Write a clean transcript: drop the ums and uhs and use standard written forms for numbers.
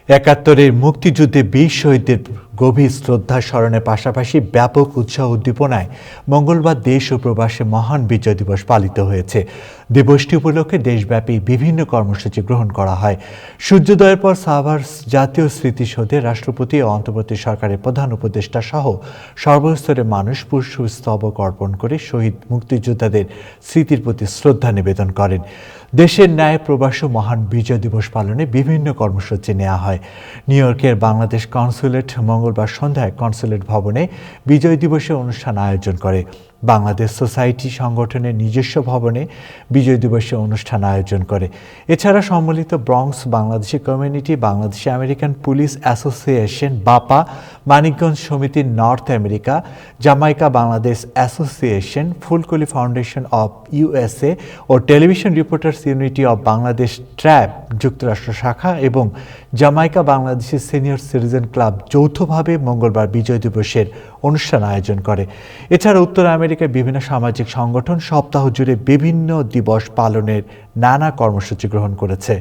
একাত্তরের মুক্তিযুদ্ধে বীর শহীদদের গভীর শ্রদ্ধা স্মরণের পাশাপাশি ব্যাপক উৎসাহ উদ্দীপনায় মঙ্গলবার দেশ ও প্রবাসে মহান বিজয় দিবস পালিত হয়েছে। দিবসটি উপলক্ষে দেশব্যাপী বিভিন্ন কর্মসূচি গ্রহণ করা হয়। সূর্যোদয়ের পর সাভার জাতীয় স্মৃতিসৌধে রাষ্ট্রপতি ও অন্তর্বর্তী সরকারের প্রধান উপদেষ্টা সহ সর্বস্তরের মানুষ পুষ্পস্তবক অর্পণ করে শহীদ মুক্তিযোদ্ধাদের স্মৃতির প্রতি শ্রদ্ধা নিবেদন করেন। দেশের ন্যায় প্রবাসী মহান বিজয় দিবস পালনে বিভিন্ন কর্মসূচি নেওয়া হয়। নিউ ইয়র্কের বাংলাদেশ কনস্যুলেট মঙ্গলবার সন্ধ্যায় কনস্যুলেট ভবনে বিজয় দিবসের অনুষ্ঠান আয়োজন করে। বাংলাদেশ সোসাইটি সংগঠনের নিজস্ব ভবনে বিজয় দিবসের অনুষ্ঠান আয়োজন করে। এছাড়া সম্মিলিত Bronx Bangladeshi community, Bangladeshi American police association BAPA, Manikganj Samity North America, Jamaica Bangladesh association, Phulkoli foundation of USA ও television reporters unity of Bangladesh TRAB যুক্তরাষ্ট্র শাখা এবং Jamaica Bangladeshi senior citizen club যৌথভাবে মঙ্গলবার বিজয় দিবসের অনুষ্ঠান আয়োজন করে। এছাড়া উত্তর আমেরিকার বিভিন্ন সামাজিক সংগঠন সপ্তাহ জুড়ে বিভিন্ন দিবস পালনের নানা কর্মসূচি গ্রহণ করেছে।